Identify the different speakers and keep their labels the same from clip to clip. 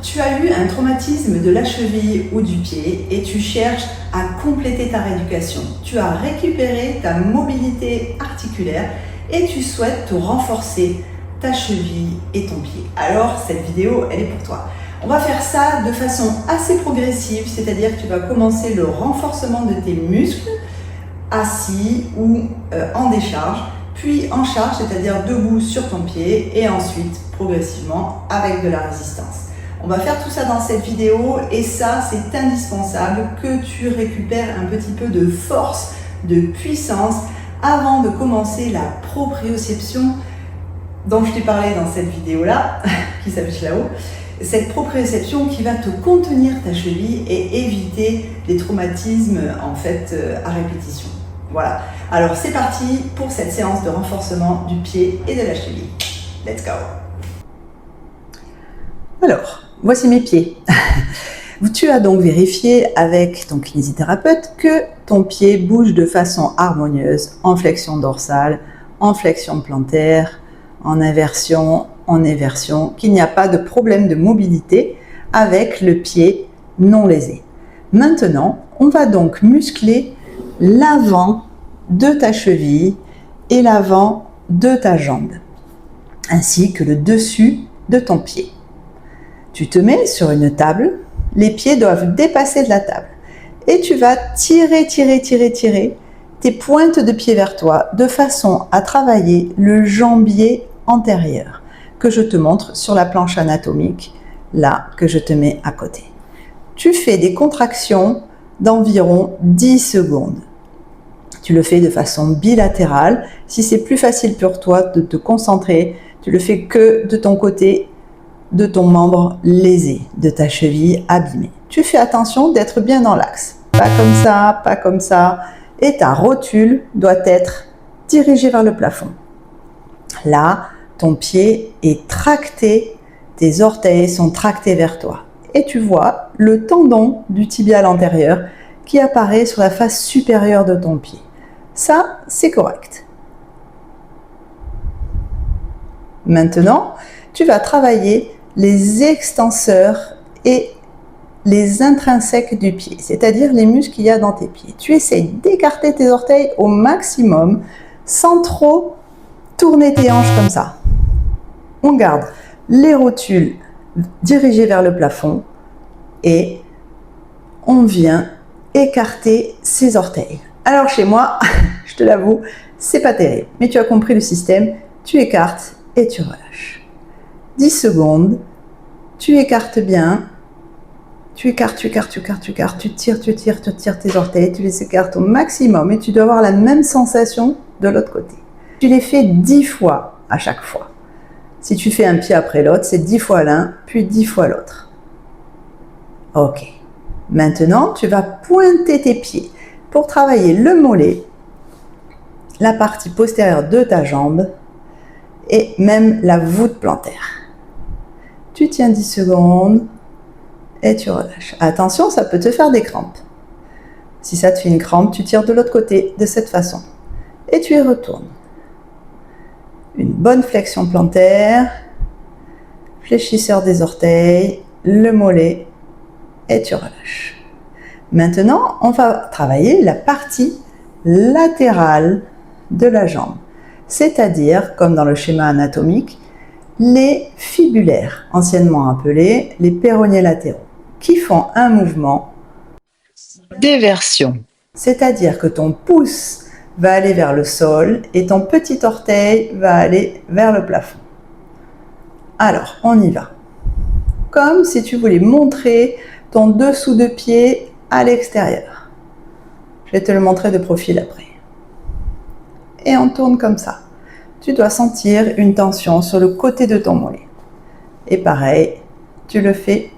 Speaker 1: tu as eu un traumatisme de la cheville ou du pied et tu cherches à compléter ta rééducation. Tu as récupéré ta mobilité articulaire et tu souhaites te renforcer ta cheville et ton pied. Alors cette vidéo, elle est pour toi. On va faire ça de façon assez progressive, c'est-à-dire que tu vas commencer le renforcement de tes muscles assis ou en décharge, puis en charge, c'est-à-dire debout sur ton pied, et ensuite progressivement avec de la résistance. On va faire tout ça dans cette vidéo et ça, c'est indispensable que tu récupères un petit peu de force, de puissance avant de commencer la proprioception dont je t'ai parlé dans cette vidéo-là, qui s'affiche là-haut. Cette proprioception qui va te contenir ta cheville et éviter les traumatismes en fait à répétition. Voilà, alors c'est parti pour cette séance de renforcement du pied et de la cheville. Let's go! Alors, voici mes pieds. Tu as donc vérifié avec ton kinésithérapeute que ton pied bouge de façon harmonieuse en flexion dorsale, en flexion plantaire, en inversion, en éversion, qu'il n'y a pas de problème de mobilité avec le pied non lésé. Maintenant, on va donc muscler l'avant de ta cheville et l'avant de ta jambe, ainsi que le dessus de ton pied. Tu te mets sur une table, les pieds doivent dépasser de la table et tu vas tirer tes pointes de pied vers toi de façon à travailler le jambier antérieur que je te montre sur la planche anatomique, là, que je te mets à côté. Tu fais des contractions d'environ 10 secondes. Tu le fais de façon bilatérale. Si c'est plus facile pour toi de te concentrer, tu le fais que de ton côté, de ton membre lésé, de ta cheville abîmée. Tu fais attention d'être bien dans l'axe. Pas comme ça, pas comme ça. Et ta rotule doit être dirigée vers le plafond. Là, ton pied est tracté, tes orteils sont tractés vers toi. Et tu vois le tendon du tibial antérieur qui apparaît sur la face supérieure de ton pied. Ça, c'est correct. Maintenant, tu vas travailler les extenseurs et les intrinsèques du pied, c'est-à-dire les muscles qu'il y a dans tes pieds. Tu essayes d'écarter tes orteils au maximum sans trop tourner tes hanches comme ça. On garde les rotules dirigées vers le plafond et on vient écarter ses orteils. Alors chez moi, je te l'avoue, c'est pas terrible, mais tu as compris le système, tu écartes et tu relâches. 10 secondes, tu écartes bien, tu écartes, tu tires tes orteils, tu les écartes au maximum et tu dois avoir la même sensation de l'autre côté. Tu les fais 10 fois à chaque fois. Si tu fais un pied après l'autre, c'est 10 fois l'un, puis 10 fois l'autre. Ok. Maintenant, tu vas pointer tes pieds pour travailler le mollet, la partie postérieure de ta jambe et même la voûte plantaire. Tu tiens 10 secondes et tu relâches. Attention, ça peut te faire des crampes. Si ça te fait une crampe, tu tires de l'autre côté de cette façon et tu y retournes. Une bonne flexion plantaire, fléchisseur des orteils, le mollet et tu relâches. Maintenant, on va travailler la partie latérale de la jambe, c'est-à-dire, comme dans le schéma anatomique, les fibulaires, anciennement appelés les péronéés latéraux, qui font un mouvement d'éversion, c'est-à-dire que ton pouce va aller vers le sol et ton petit orteil va aller vers le plafond. Alors, on y va. Comme si tu voulais montrer ton dessous de pied à l'extérieur. Je vais te le montrer de profil après. Et on tourne comme ça. Tu dois sentir une tension sur le côté de ton mollet. Et pareil, tu le fais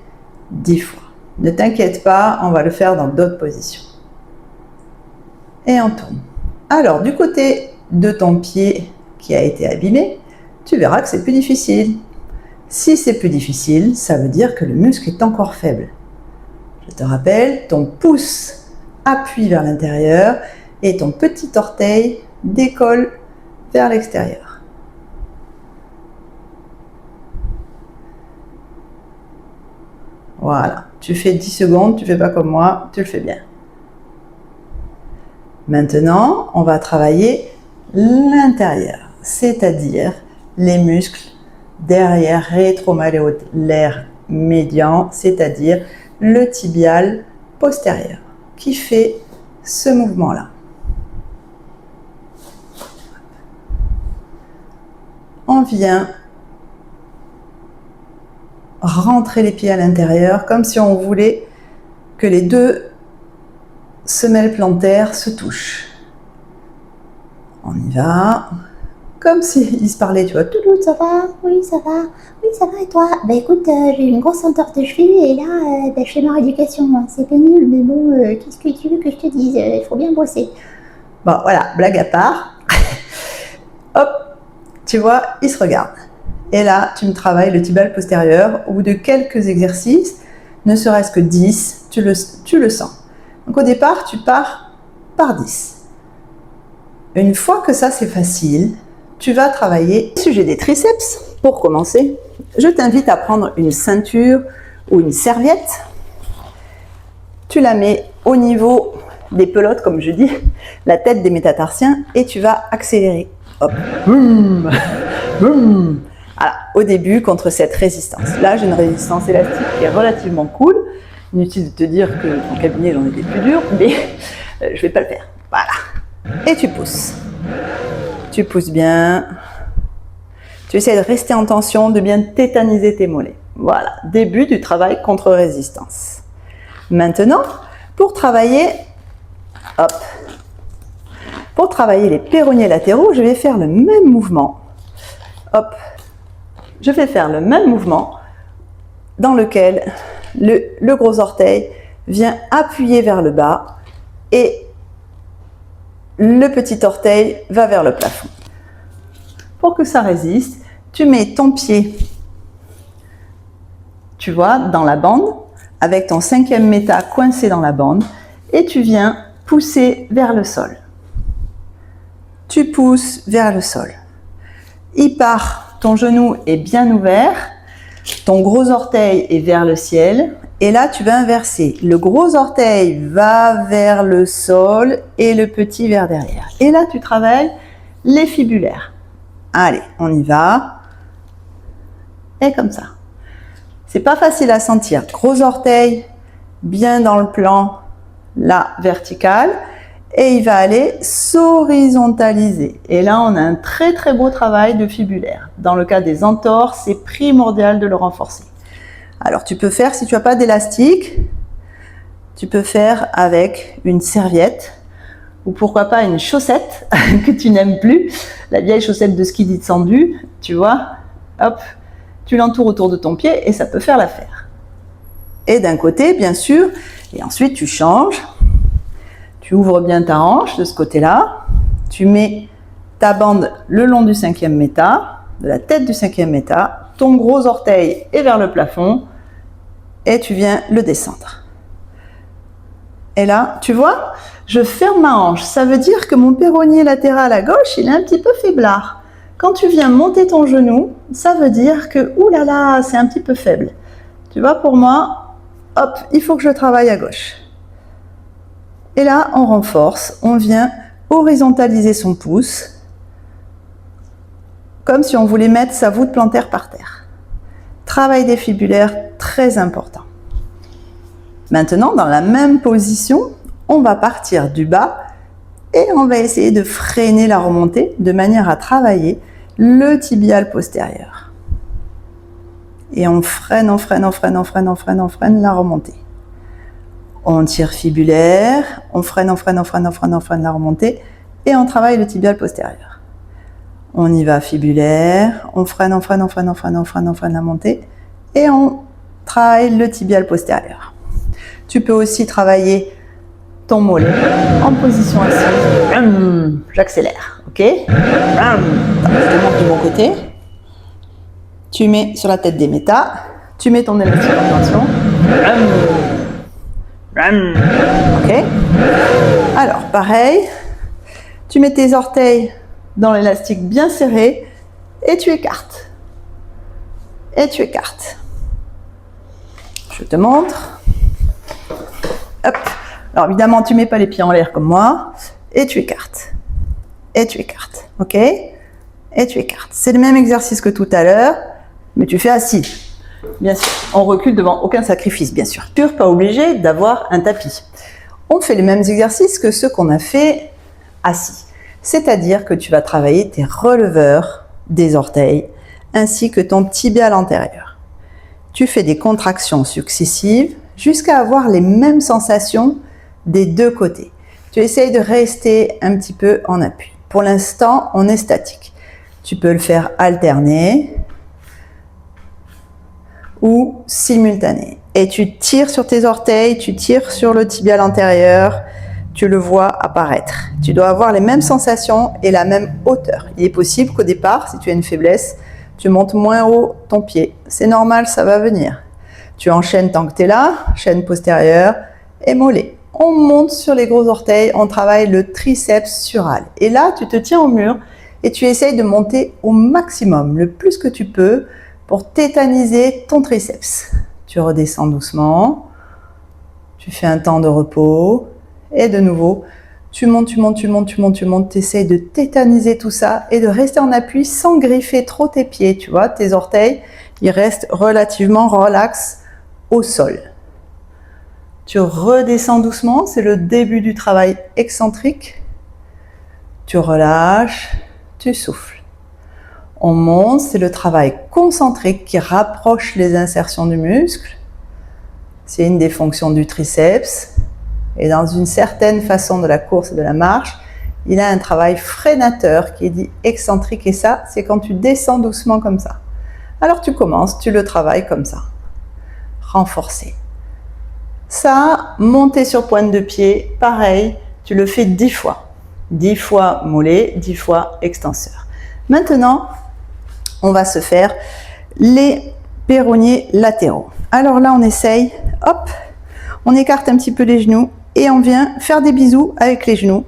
Speaker 1: 10 fois. Ne t'inquiète pas, on va le faire dans d'autres positions. Et on tourne. Alors, du côté de ton pied qui a été abîmé, tu verras que c'est plus difficile. Si c'est plus difficile, ça veut dire que le muscle est encore faible. Je te rappelle, ton pouce appuie vers l'intérieur et ton petit orteil décolle vers l'extérieur. Voilà. Tu fais 10 secondes, tu fais pas comme moi, tu le fais bien. Maintenant, on va travailler l'intérieur, c'est-à-dire les muscles derrière rétromalléolaire médian, c'est-à-dire le tibial postérieur, qui fait ce mouvement-là. On vient rentrer les pieds à l'intérieur, comme si on voulait que les deux semelles plantaires se touchent. On y va. Comme s'ils se parlaient, tu vois.
Speaker 2: Toulouse, ça va? Oui, ça va. Oui, ça va et toi? Bah écoute, j'ai une grosse entorse de cheville et là, je fais ma rééducation. C'est pénible, mais bon, qu'est-ce que tu veux que je te dise? Il faut bien bosser.
Speaker 1: Bon, voilà, blague à part. Hop, tu vois, ils se regardent. Et là, tu me travailles le tibial postérieur. Au bout de quelques exercices, ne serait-ce que 10, tu le sens. Donc au départ, tu pars par 10. Une fois que ça c'est facile, tu vas travailler le sujet des triceps. Pour commencer, je t'invite à prendre une ceinture ou une serviette. Tu la mets au niveau des pelotes, comme je dis, la tête des métatarsiens, et tu vas accélérer. Hop. Boum. Boum. Voilà, au début, contre cette résistance. Là, j'ai une résistance élastique qui est relativement cool. Inutile de te dire que ton cabinet, j'en ai des plus durs, mais je ne vais pas le faire. Voilà. Et tu pousses. Tu pousses bien. Tu essaies de rester en tension, de bien tétaniser tes mollets. Voilà, début du travail contre résistance. Maintenant, pour travailler, hop, pour travailler les pérognés latéraux, je vais faire le même mouvement. Hop, je vais faire le même mouvement dans lequel le gros orteil vient appuyer vers le bas et le petit orteil va vers le plafond. Pour que ça résiste, tu mets ton pied, tu vois, dans la bande, avec ton 5e méta coincé dans la bande, et tu viens pousser vers le sol. Tu pousses vers le sol. Il part, ton genou est bien ouvert, ton gros orteil est vers le ciel, et là tu vas inverser. Le gros orteil va vers le sol et le petit vers derrière. Et là tu travailles les fibulaires. Allez, on y va. Et comme ça. C'est pas facile à sentir. Gros orteil, bien dans le plan, là, vertical. Et il va aller s'horizontaliser. Et là, on a un très très beau travail de fibulaire. Dans le cas des entorses, c'est primordial de le renforcer. Alors, tu peux faire, si tu n'as pas d'élastique, tu peux faire avec une serviette ou pourquoi pas une chaussette que tu n'aimes plus, la vieille chaussette de ski descendue, tu vois, hop, tu l'entoures autour de ton pied et ça peut faire l'affaire. Et d'un côté, bien sûr, et ensuite tu changes, tu ouvres bien ta hanche de ce côté-là, tu mets ta bande le long du 5e méta, de la tête du 5e méta, ton gros orteil est vers le plafond et tu viens le descendre. Et là, tu vois, je ferme ma hanche. Ça veut dire que mon péronnier latéral à gauche, il est un petit peu faiblard. Quand tu viens monter ton genou, ça veut dire que, oulala, c'est un petit peu faible. Tu vois, pour moi, hop, il faut que je travaille à gauche. Et là, on renforce, on vient horizontaliser son pouce, comme si on voulait mettre sa voûte plantaire par terre. Travail des fibulaires, très important. Maintenant, dans la même position, on va partir du bas et on va essayer de freiner la remontée de manière à travailler le tibial postérieur. Et on freine, on freine, on freine, on freine, on freine, on freine la remontée. On tire fibulaire, on freine, on freine, on freine, on freine, on freine la remontée et on travaille le tibial postérieur. On y va fibulaire, on freine, on freine, on freine, on freine, on freine, on freine la montée et on travaille le tibial postérieur. Tu peux aussi travailler ton mollet en position assise. J'accélère, ok? Je te montre du bon côté. Tu mets sur la tête des métas, tu mets ton élastique en tension. Ok? Alors, pareil, tu mets tes orteils dans l'élastique bien serré et tu écartes. Et tu écartes. Je Je te montre. Hop. Alors évidemment, tu mets pas les pieds en l'air comme moi. Et tu écartes. Et tu écartes. Ok? Et tu écartes. C'est le même exercice que tout à l'heure, mais tu fais assis. Bien sûr, on recule devant aucun sacrifice, bien sûr. Tu n'es pas obligé d'avoir un tapis. On fait les mêmes exercices que ceux qu'on a fait assis. C'est-à-dire que tu vas travailler tes releveurs des orteils ainsi que ton tibial antérieur. Tu fais des contractions successives jusqu'à avoir les mêmes sensations des deux côtés. Tu essayes de rester un petit peu en appui. Pour l'instant, on est statique. Tu peux le faire alterner ou simultané. Et tu tires sur tes orteils, tu tires sur le tibial antérieur, tu le vois apparaître. Tu dois avoir les mêmes sensations et la même hauteur. Il est possible qu'au départ, si tu as une faiblesse, tu montes moins haut ton pied. C'est normal, ça va venir. Tu enchaînes tant que tu es là, chaîne postérieure et mollet. On monte sur les gros orteils, on travaille le triceps sural. Et là, tu te tiens au mur et tu essayes de monter au maximum, le plus que tu peux, pour tétaniser ton triceps. Tu redescends doucement, tu fais un temps de repos, et de nouveau, tu montes, tu essayes de tétaniser tout ça et de rester en appui sans griffer trop tes pieds, tu vois, tes orteils, ils restent relativement relax au sol. Tu redescends doucement, c'est le début du travail excentrique. Tu relâches, tu souffles. On monte, c'est le travail concentrique qui rapproche les insertions du muscle. C'est une des fonctions du triceps. Et dans une certaine façon de la course et de la marche, il a un travail freinateur qui est dit excentrique. Et ça, c'est quand tu descends doucement comme ça. Alors tu commences, tu le travailles comme ça. Renforcé. Ça, monter sur pointe de pied, pareil, tu le fais 10 fois. 10 fois mollet, 10 fois extenseur. Maintenant, on va se faire les péronniers latéraux. Alors là, on essaye, hop, on écarte un petit peu les genoux et on vient faire des bisous avec les genoux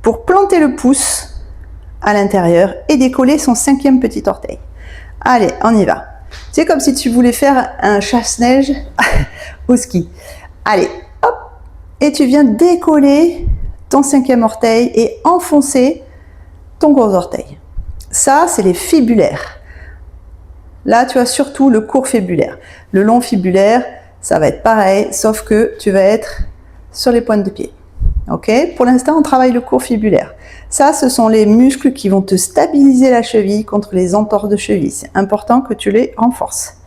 Speaker 1: pour planter le pouce à l'intérieur et décoller son 5e petit orteil. Allez, on y va. C'est comme si tu voulais faire un chasse-neige au ski. Allez, hop, et tu viens décoller ton 5e orteil et enfoncer ton gros orteil. Ça, c'est les fibulaires. Là, tu as surtout le court fibulaire. Le long fibulaire, ça va être pareil, sauf que tu vas être sur les pointes de pied. Ok ? Pour l'instant, on travaille le court fibulaire. Ça, ce sont les muscles qui vont te stabiliser la cheville contre les entorses de cheville. C'est important que tu les renforces.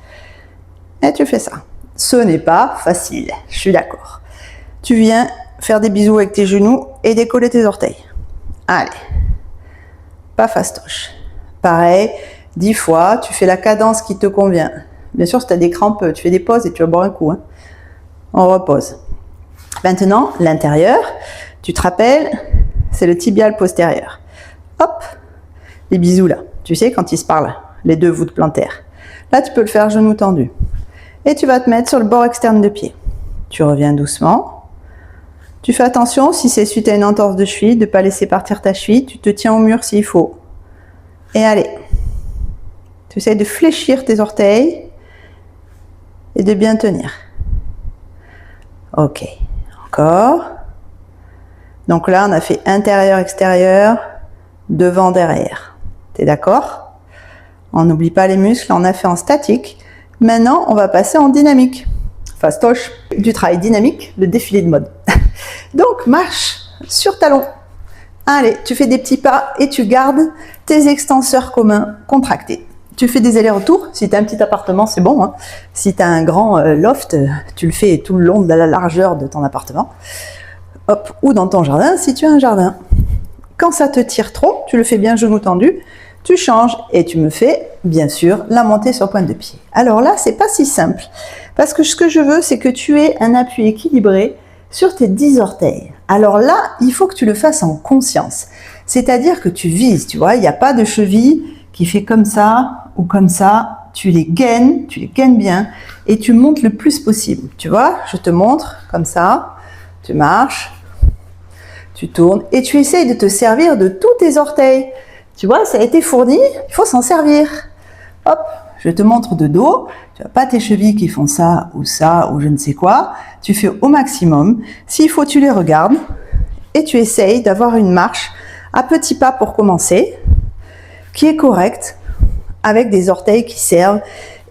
Speaker 1: Et tu fais ça. Ce n'est pas facile, je suis d'accord. Tu viens faire des bisous avec tes genoux et décoller tes orteils. Allez. Pas fastoche. Pareil, 10 fois, tu fais la cadence qui te convient. Bien sûr, si tu as des crampes, tu fais des pauses et tu vas boire un coup. Hein. On repose. Maintenant, l'intérieur, tu te rappelles, c'est le tibial postérieur. Hop, les bisous là. Tu sais, quand ils se parlent, les deux voûtes plantaires. Là, tu peux le faire genou tendu. Et tu vas te mettre sur le bord externe de pied. Tu reviens doucement. Tu fais attention, si c'est suite à une entorse de cheville, de ne pas laisser partir ta cheville. Tu te tiens au mur s'il faut. Et allez. Tu essaies de fléchir tes orteils et de bien tenir. Ok. Encore. Donc là, on a fait intérieur, extérieur, devant, derrière. T'es d'accord ? On n'oublie pas les muscles, on a fait en statique. Maintenant, on va passer en dynamique. Fastoche, du travail dynamique, le défilé de mode. Donc, marche sur talon. Allez, tu fais des petits pas et tu gardes tes extenseurs communs contractés. Tu fais des allers-retours. Si tu as un petit appartement, c'est bon. Hein. Si tu as un grand loft, tu le fais tout le long de la largeur de ton appartement. Hop, ou dans ton jardin, si tu as un jardin. Quand ça te tire trop, tu le fais bien genou tendu. Tu changes et tu me fais, bien sûr, la montée sur pointe de pied. Alors là, c'est pas si simple. Parce que ce que je veux, c'est que tu aies un appui équilibré sur tes 10 orteils. Alors là, il faut que tu le fasses en conscience. C'est-à-dire que tu vises, tu vois, il n'y a pas de cheville qui fait comme ça ou comme ça. Tu les gaines bien et tu montes le plus possible. Tu vois, je te montre comme ça. Tu marches, tu tournes et tu essayes de te servir de tous tes orteils. Tu vois, ça a été fourni, il faut s'en servir. Hop, Je te montre de dos, tu n'as pas tes chevilles qui font ça ou je ne sais quoi. Tu fais au maximum. S'il faut, tu les regardes et tu essayes d'avoir une marche à petits pas pour commencer, qui est correcte, avec des orteils qui servent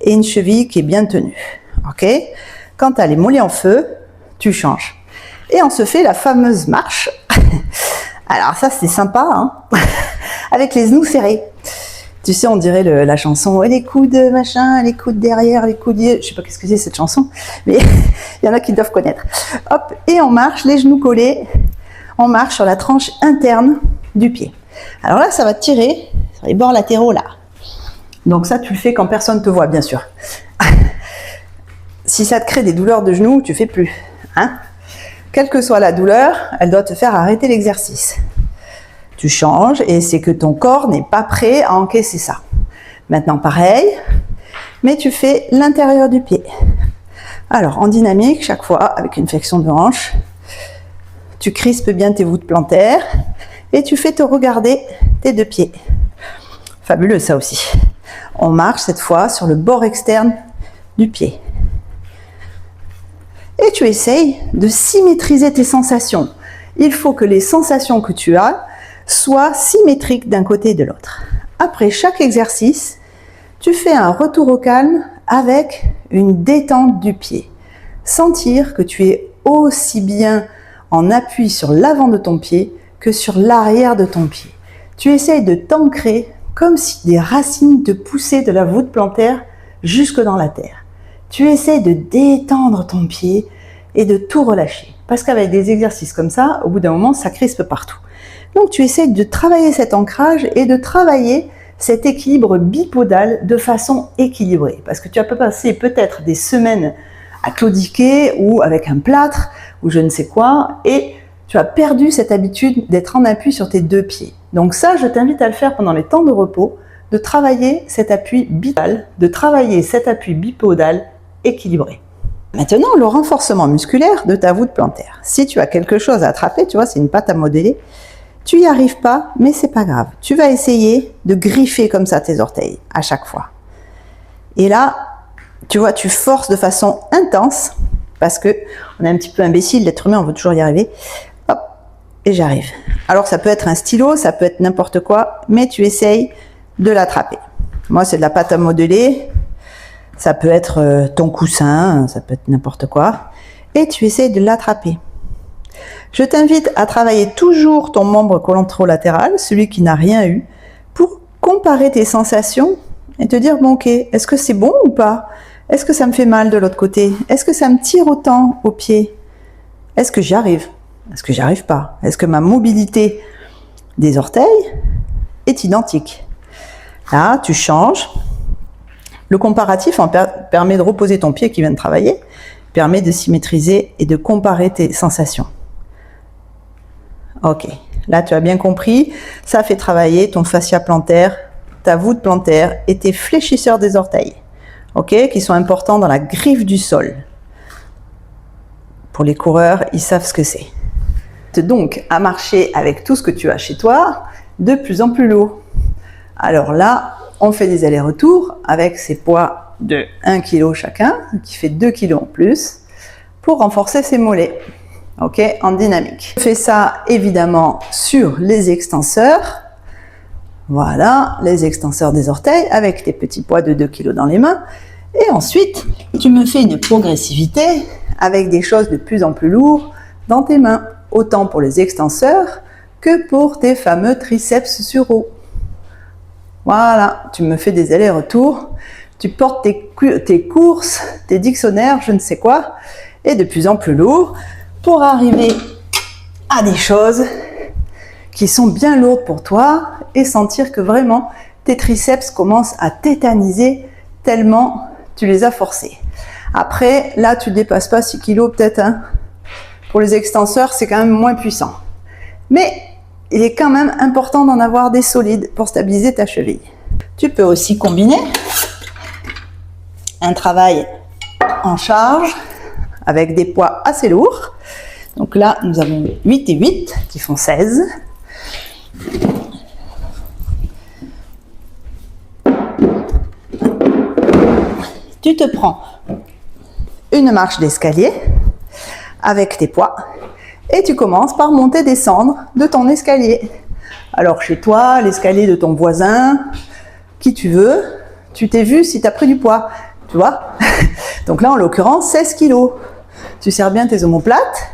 Speaker 1: et une cheville qui est bien tenue. Ok ? Quand tu as les mollets en feu, tu changes. Et on se fait la fameuse marche. Alors ça, c'est sympa, hein, avec les genoux serrés. Tu sais, on dirait la chanson « les coudes machin, les coudes derrière, les coudes... » Je sais pas qu'est-ce que c'est cette chanson, mais il y en a qui doivent connaître. Hop, et on marche, les genoux collés, on marche sur la tranche interne du pied. Alors là, ça va te tirer sur les bords latéraux, là. Donc ça, tu le fais quand personne te voit, bien sûr. Si ça te crée des douleurs de genoux, tu fais plus, hein. Quelle que soit la douleur, elle doit te faire arrêter l'exercice. Tu changes et c'est que ton corps n'est pas prêt à encaisser ça. Maintenant, pareil, mais tu fais l'intérieur du pied. Alors, en dynamique, chaque fois, avec une flexion de hanche, tu crispes bien tes voûtes plantaires et tu fais te regarder tes deux pieds. Fabuleux, ça aussi. On marche cette fois sur le bord externe du pied. Et tu essayes de symétriser tes sensations. Il faut que les sensations que tu as soient symétriques d'un côté et de l'autre. Après chaque exercice, tu fais un retour au calme avec une détente du pied. Sentir que tu es aussi bien en appui sur l'avant de ton pied que sur l'arrière de ton pied. Tu essayes de t'ancrer comme si des racines te poussaient de la voûte plantaire jusque dans la terre. Tu essaies de détendre ton pied et de tout relâcher. Parce qu'avec des exercices comme ça, au bout d'un moment, ça crispe partout. Donc tu essaies de travailler cet ancrage et de travailler cet équilibre bipodal de façon équilibrée. Parce que tu as passé peut-être des semaines à claudiquer ou avec un plâtre ou je ne sais quoi et tu as perdu cette habitude d'être en appui sur tes deux pieds. Donc ça, je t'invite à le faire pendant les temps de repos, de travailler cet appui bipodal, de travailler cet appui bipodal équilibré. Maintenant, le renforcement musculaire de ta voûte plantaire. Si tu as quelque chose à attraper, tu vois, c'est une pâte à modeler, tu n'y arrives pas, mais c'est pas grave. Tu vas essayer de griffer comme ça tes orteils à chaque fois. Et là, tu vois, tu forces de façon intense, parce que on est un petit peu imbécile, l'être humain, on veut toujours y arriver. Hop, et j'arrive. Alors ça peut être un stylo, ça peut être n'importe quoi, mais tu essayes de l'attraper. Moi, c'est de la pâte à modeler. Ça peut être ton coussin, ça peut être n'importe quoi. Et tu essayes de l'attraper. Je t'invite à travailler toujours ton membre collatérolatéral, celui qui n'a rien eu, pour comparer tes sensations et te dire, bon ok, est-ce que c'est bon ou pas? Est-ce que ça me fait mal de l'autre côté? Est-ce que ça me tire autant au pied? Est-ce que j'y arrive? Est-ce que j'y arrive pas? Est-ce que ma mobilité des orteils est identique? Là, tu changes. Le comparatif permet de reposer ton pied qui vient de travailler, permet de symétriser et de comparer tes sensations. Ok, là tu as bien compris, ça fait travailler ton fascia plantaire, ta voûte plantaire et tes fléchisseurs des orteils, ok, qui sont importants dans la griffe du sol. Pour les coureurs, ils savent ce que c'est. Donc, à marcher avec tout ce que tu as chez toi, de plus en plus lourd. Alors là, on fait des allers-retours avec ces poids de 1 kg chacun, qui fait 2 kg en plus, pour renforcer ses mollets. Ok, en dynamique. Je fais ça évidemment sur les extenseurs. Voilà, les extenseurs des orteils avec tes petits poids de 2 kg dans les mains. Et ensuite, tu me fais une progressivité avec des choses de plus en plus lourdes dans tes mains, autant pour les extenseurs que pour tes fameux triceps sur haut. Voilà, tu me fais des allers-retours, tu portes tes courses, tes dictionnaires, je ne sais quoi, et de plus en plus lourd pour arriver à des choses qui sont bien lourdes pour toi et sentir que vraiment tes triceps commencent à tétaniser tellement tu les as forcés. Après, là, tu ne dépasses pas 6 kg peut-être. Hein. Pour les extenseurs, c'est quand même moins puissant. Mais il est quand même important d'en avoir des solides pour stabiliser ta cheville. Tu peux aussi combiner un travail en charge avec des poids assez lourds. Donc là, nous avons 8 et 8 qui font 16. Tu te prends une marche d'escalier avec tes poids et tu commences par monter, descendre de ton escalier. Alors chez toi, l'escalier de ton voisin, qui tu veux, tu t'es vu si tu as pris du poids, tu vois. Donc là, en l'occurrence, 16 kilos. Tu serres bien tes omoplates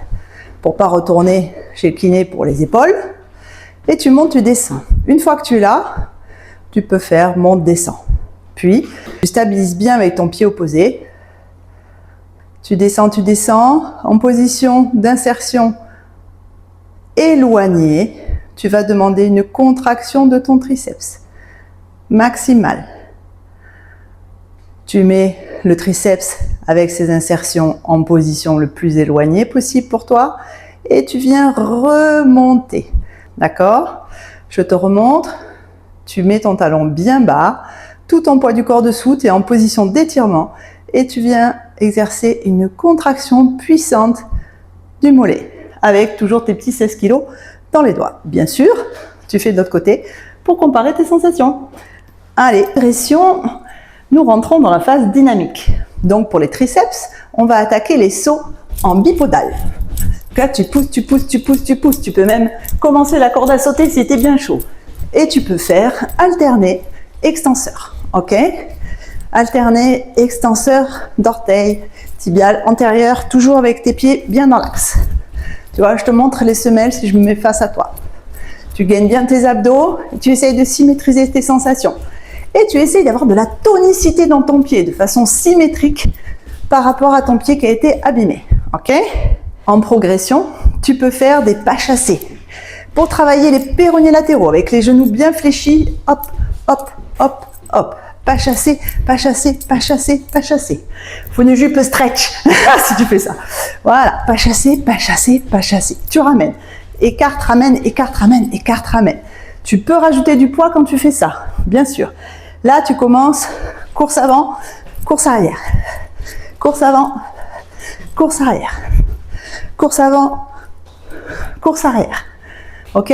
Speaker 1: pour pas retourner chez le kiné pour les épaules. Et tu montes, tu descends. Une fois que tu es là, tu peux faire monte, descend. Puis, tu stabilises bien avec ton pied opposé. Tu descends en position d'insertion éloignée. Tu vas demander une contraction de ton triceps maximale. Tu mets le triceps avec ses insertions en position le plus éloignée possible pour toi et tu viens remonter. D'accord? Je te remontre. Tu mets ton talon bien bas, tout ton poids du corps dessous, tu es en position d'étirement et tu viens exercer une contraction puissante du mollet avec toujours tes petits 16 kg dans les doigts. Bien sûr, tu fais de l'autre côté pour comparer tes sensations. Allez, pression, nous rentrons dans la phase dynamique. Donc pour les triceps, on va attaquer les sauts en bipodal. Là, tu pousses, tu pousses, tu pousses, tu pousses. Tu peux même commencer la corde à sauter si tu es bien chaud. Et tu peux faire alterner extenseur. Ok? Alterner extenseur d'orteil, tibial antérieur, toujours avec tes pieds bien dans l'axe. Tu vois, je te montre les semelles si je me mets face à toi. Tu gagnes bien tes abdos, tu essayes de symétriser tes sensations. Et tu essayes d'avoir de la tonicité dans ton pied, de façon symétrique par rapport à ton pied qui a été abîmé. Ok? En progression, tu peux faire des pas chassés. Pour travailler les péronées latéraux, avec les genoux bien fléchis, hop, hop, hop, hop. Pas chassé, pas chassé, pas chassé, pas chassé. Faut une jupe stretch si tu fais ça. Voilà, pas chassé, pas chassé, pas chassé. Tu ramènes. Écarte, ramène, écarte, ramène, écarte, ramène. Tu peux rajouter du poids quand tu fais ça, bien sûr. Là, tu commences course avant, course arrière. Course avant, course arrière. Course avant, course arrière. Ok?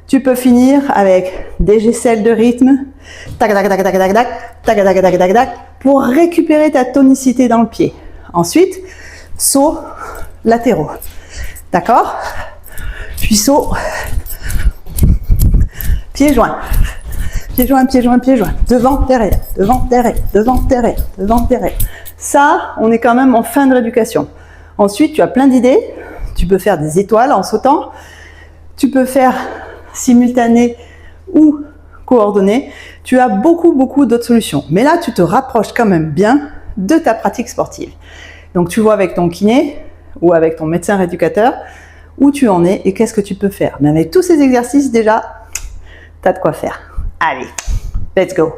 Speaker 1: Tu peux finir avec des geselles de rythme, tac tac tac tac tac tac, tac tac tac tac tac, pour récupérer ta tonicité dans le pied. Ensuite, sauts latéraux. D'accord? Puis saut, pieds joints. Pieds joints, pieds joints, pieds joints. Devant, derrière, devant, derrière, devant, derrière, devant, derrière. Ça, on est quand même en fin de rééducation. Ensuite, tu as plein d'idées. Tu peux faire des étoiles en sautant. Tu peux faire simultané ou coordonné. Tu as beaucoup d'autres solutions. Mais là, tu te rapproches quand même bien de ta pratique sportive. Donc, tu vois avec ton kiné ou avec ton médecin rééducateur où tu en es et qu'est-ce que tu peux faire. Mais avec tous ces exercices, déjà, tu as de quoi faire. Allez, let's go!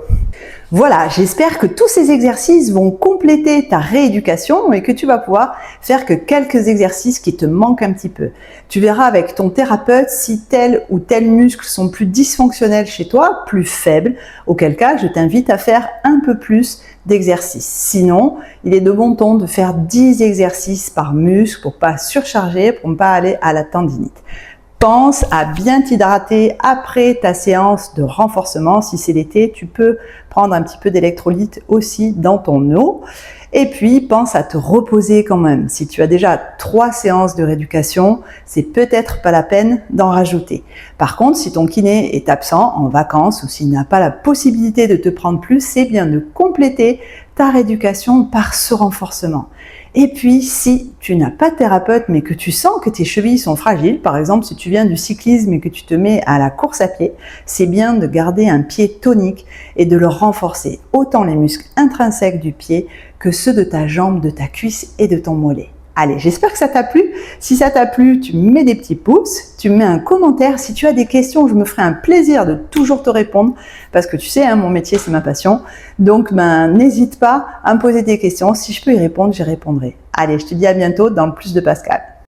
Speaker 1: Voilà, j'espère que tous ces exercices vont compléter ta rééducation et que tu vas pouvoir faire que quelques exercices qui te manquent un petit peu. Tu verras avec ton thérapeute si tel ou tel muscle sont plus dysfonctionnels chez toi, plus faibles, auquel cas je t'invite à faire un peu plus d'exercices. Sinon, il est de bon ton de faire 10 exercices par muscle pour pas surcharger, pour ne pas aller à la tendinite. Pense à bien t'hydrater après ta séance de renforcement. Si c'est l'été, tu peux prendre un petit peu d'électrolyte aussi dans ton eau. Et puis, pense à te reposer quand même. Si tu as déjà 3 séances de rééducation, c'est peut-être pas la peine d'en rajouter. Par contre, si ton kiné est absent, en vacances, ou s'il n'a pas la possibilité de te prendre plus, c'est bien de compléter ta rééducation par ce renforcement. Et puis, si tu n'as pas de thérapeute, mais que tu sens que tes chevilles sont fragiles, par exemple, si tu viens du cyclisme et que tu te mets à la course à pied, c'est bien de garder un pied tonique et de le renforcer, autant les muscles intrinsèques du pied que ceux de ta jambe, de ta cuisse et de ton mollet. Allez, j'espère que ça t'a plu. Si ça t'a plu, tu mets des petits pouces, tu mets un commentaire. Si tu as des questions, je me ferai un plaisir de toujours te répondre parce que tu sais, hein, mon métier, c'est ma passion. Donc, n'hésite pas à me poser des questions. Si je peux y répondre, j'y répondrai. Allez, je te dis à bientôt dans le Plus de Pascal.